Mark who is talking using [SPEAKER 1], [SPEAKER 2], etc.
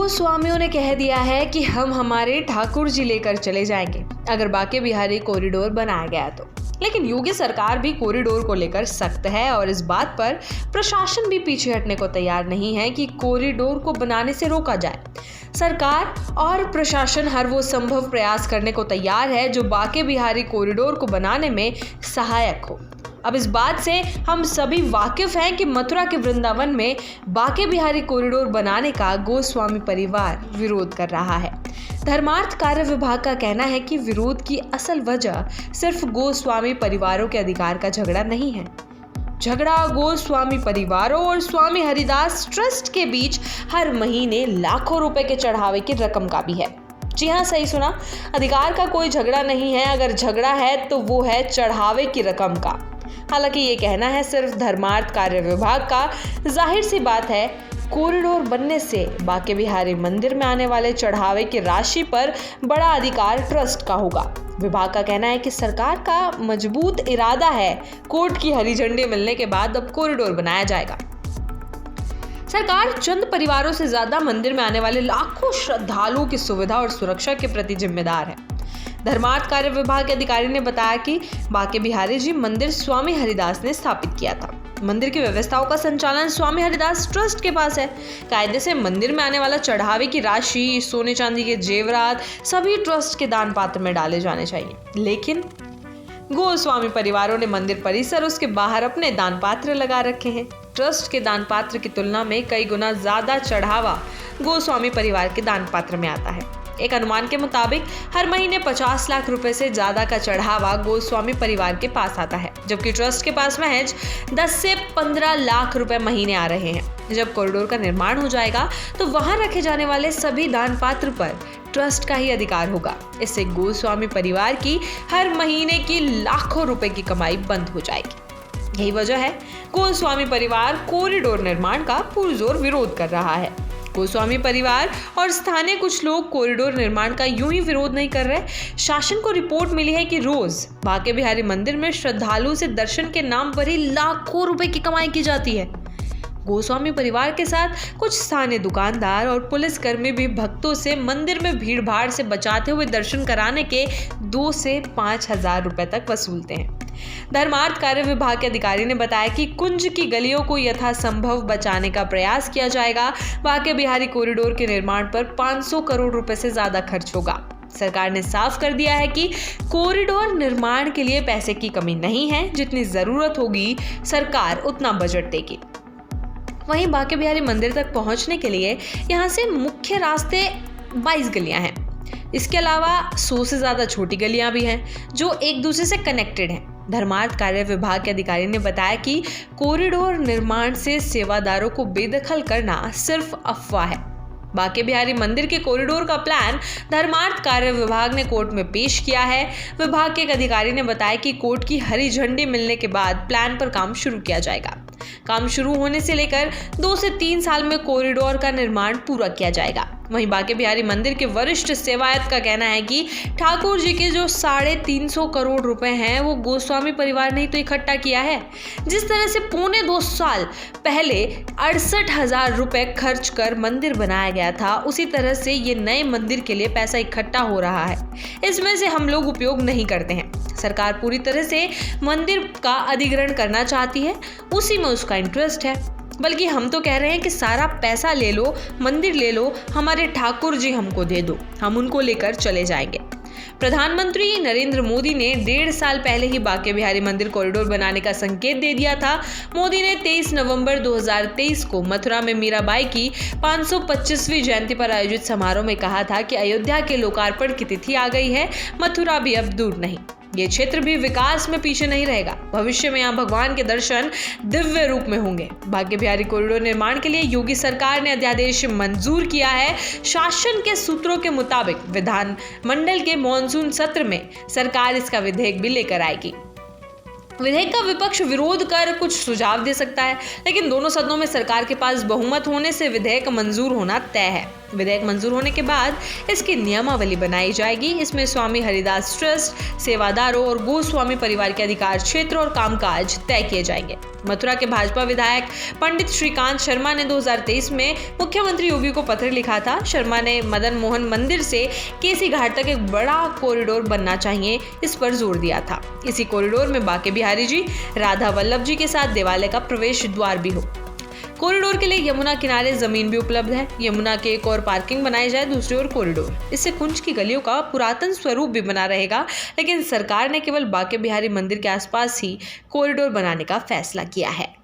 [SPEAKER 1] गोस्वामियों ने कह दिया है कि हम हमारे ठाकुर जी लेकर चले जाएंगे अगर बांके बिहारी कॉरिडोर बनाया गया तो। लेकिन योगी सरकार भी कॉरिडोर को लेकर सख्त है और इस बात पर प्रशासन भी पीछे हटने को तैयार नहीं है कि कॉरिडोर को बनाने से रोका जाए। सरकार और प्रशासन हर वो संभव प्रयास करने को तैयार है जो बांके बिहारी कॉरिडोर को बनाने में सहायक हो। अब इस बात से हम सभी वाकिफ हैं कि मथुरा के वृंदावन में बांके बिहारी कॉरिडोर बनाने का गोस्वामी परिवार विरोध कर रहा है। धर्मार्थ कार्य विभाग का कहना है कि विरोध की असल वजह सिर्फ गोस्वामी परिवारों के अधिकार का झगड़ा नहीं है। झगड़ा गोस्वामी परिवारों और स्वामी हरिदास ट्रस्ट के बीच हर महीने लाखों रुपए के चढ़ावे की रकम का भी है। जी हाँ, सही सुना, अधिकार का कोई झगड़ा नहीं है। अगर झगड़ा है तो वो है चढ़ावे की रकम का। हालांकि ये कहना है सिर्फ धर्मार्थ कार्य विभाग का। जाहिर सी बात है, कॉरिडोर बनने से बांके बिहारी मंदिर में आने वाले चढ़ावे की राशि पर बड़ा अधिकार ट्रस्ट का होगा। विभाग का कहना है कि सरकार का मजबूत इरादा है, कोर्ट की हरी झंडी मिलने के बाद अब कॉरिडोर बनाया जाएगा। सरकार चंद परिवारों से ज्यादा मंदिर में आने वाले लाखों श्रद्धालुओं की सुविधा और सुरक्षा के प्रति जिम्मेदार है। धर्मार्थ कार्य विभाग के अधिकारी ने बताया कि बांके बिहारी जी मंदिर स्वामी हरिदास ने स्थापित किया था। मंदिर की व्यवस्थाओं का संचालन स्वामी हरिदास ट्रस्ट के पास है। कायदे से मंदिर में आने वाला चढ़ावे की राशि, सोने चांदी के जेवरात सभी ट्रस्ट के दान पात्र में डाले जाने चाहिए। लेकिन गोस्वामी परिवारों ने मंदिर परिसर उसके बाहर अपने दान पात्र लगा रखे हैं। ट्रस्ट के दान पात्र की तुलना में कई गुना ज्यादा चढ़ावा गोस्वामी परिवार के दान पात्र में आता है। एक अनुमान के मुताबिक हर महीने 50 लाख रुपए से ज्यादा का चढ़ावा गोस्वामी परिवार के पास आता है, जबकि ट्रस्ट के पास महज 10 से 15 लाख रुपए महीने आ रहे हैं। जब कॉरिडोर का निर्माण हो जाएगा तो वहां रखे जाने वाले सभी दान पात्र पर ट्रस्ट का ही अधिकार होगा। इससे गोस्वामी परिवार की हर महीने की लाखों रुपए की कमाई बंद हो जाएगी। यही वजह है गोस्वामी परिवार कॉरिडोर निर्माण का पुरजोर विरोध कर रहा है। गोस्वामी परिवार और स्थानीय कुछ लोग कॉरिडोर निर्माण का यूं ही विरोध नहीं कर रहे। शासन को रिपोर्ट मिली है कि रोज बांके बिहारी मंदिर में श्रद्धालुओं से दर्शन के नाम पर ही लाखों रुपए की कमाई की जाती है। गोस्वामी परिवार के साथ कुछ स्थानीय दुकानदार और पुलिसकर्मी भी भक्तों से मंदिर में भीड़ भाड़ से बचाते हुए दर्शन कराने के 2 से 5 हजार रुपए तक वसूलते हैं। धर्मार्थ कार्य विभाग के अधिकारी ने बताया कि कुंज की गलियों को यथासंभव बचाने का प्रयास किया जाएगा। बांके बिहारी कॉरिडोर के निर्माण पर 500 करोड़ रुपए से ज्यादा खर्च होगा। सरकार ने साफ कर दिया है कि कॉरिडोर निर्माण के लिए पैसे की कमी नहीं है। जितनी जरूरत होगी सरकार उतना बजट देगी। वहीं बांके बिहारी मंदिर तक पहुंचने के लिए यहाँ से मुख्य रास्ते 22 गलियां हैं। इसके अलावा 100 से ज्यादा छोटी गलियां भी हैं जो एक दूसरे से कनेक्टेड हैं। धर्मार्थ कार्य विभाग के अधिकारी ने बताया कि कॉरिडोर निर्माण से सेवादारों को बेदखल करना सिर्फ अफवाह है। बांके बिहारी मंदिर के कॉरिडोर का प्लान धर्मार्थ कार्य विभाग ने कोर्ट में पेश किया है। विभाग के एक अधिकारी ने बताया कि कोर्ट की हरी झंडी मिलने के बाद प्लान पर काम शुरू किया जाएगा। काम शुरू होने से लेकर 2 से 3 साल में कॉरिडोर का निर्माण पूरा किया जाएगा। वहीं बांके बिहारी मंदिर के वरिष्ठ सेवायत का कहना है कि ठाकुर जी के जो 350 करोड़ रुपए हैं वो गोस्वामी परिवार ने तो इकट्ठा किया है। जिस तरह से 2.25 साल पहले 68,000 रुपए खर्च कर मंदिर बनाया गया था, उसी तरह से ये नए मंदिर के लिए पैसा इकट्ठा हो रहा है। इसमें से हम लोग उपयोग नहीं करते हैं। सरकार पूरी तरह से मंदिर का अधिग्रहण करना चाहती है, उसी में उसका इंटरेस्ट है। बल्कि हम तो कह रहे हैं कि सारा पैसा ले लो, मंदिर ले लो, हमारे ठाकुर जी हमको दे दो, हम उनको लेकर चले जाएंगे। प्रधानमंत्री नरेंद्र मोदी ने 1.5 साल पहले ही बांके बिहारी मंदिर कॉरिडोर बनाने का संकेत दे दिया था। मोदी ने 23 नवंबर 2023 को मथुरा में मीराबाई की 525वीं जयंती पर आयोजित समारोह में कहा था कि अयोध्या के लोकार्पण की तिथि आ गई है, मथुरा भी अब दूर नहीं। ये क्षेत्र भी विकास में पीछे नहीं रहेगा। भविष्य में यहाँ भगवान के दर्शन दिव्य रूप में होंगे। बांके बिहारी कॉरिडोर निर्माण के लिए योगी सरकार ने अध्यादेश मंजूर किया है। शासन के सूत्रों के मुताबिक विधान मंडल के मॉनसून सत्र में सरकार इसका विधेयक भी लेकर आएगी। विधेयक का विपक्ष विरोध कर कुछ सुझाव दे सकता है, लेकिन दोनों सदनों में सरकार के पास बहुमत होने से विधेयक मंजूर होना तय है। विधेयक मंजूर होने के बाद इसकी नियमावली बनाई जाएगी। इसमें स्वामी हरिदास ट्रस्ट, सेवादारों और गोस्वामी परिवार के अधिकार क्षेत्र और कामकाज तय किए जाएंगे। मथुरा के भाजपा विधायक पंडित श्रीकांत शर्मा ने 2023 में मुख्यमंत्री योगी को पत्र लिखा था। शर्मा ने मदन मोहन मंदिर से केसी घाट तक एक बड़ा कॉरिडोर बनना चाहिए, इस पर जोर दिया था। इसी कॉरिडोर में बांके बिहारी जी, राधा वल्लभ जी के साथ देवालय का प्रवेश द्वार भी हो। कॉरिडोर के लिए यमुना किनारे जमीन भी उपलब्ध है। यमुना के एक और पार्किंग बनाई जाए, दूसरी ओर कॉरिडोर। इससे कुंज की गलियों का पुरातन स्वरूप भी बना रहेगा, लेकिन सरकार ने केवल बांके बिहारी मंदिर के आसपास ही कॉरिडोर बनाने का फैसला किया है।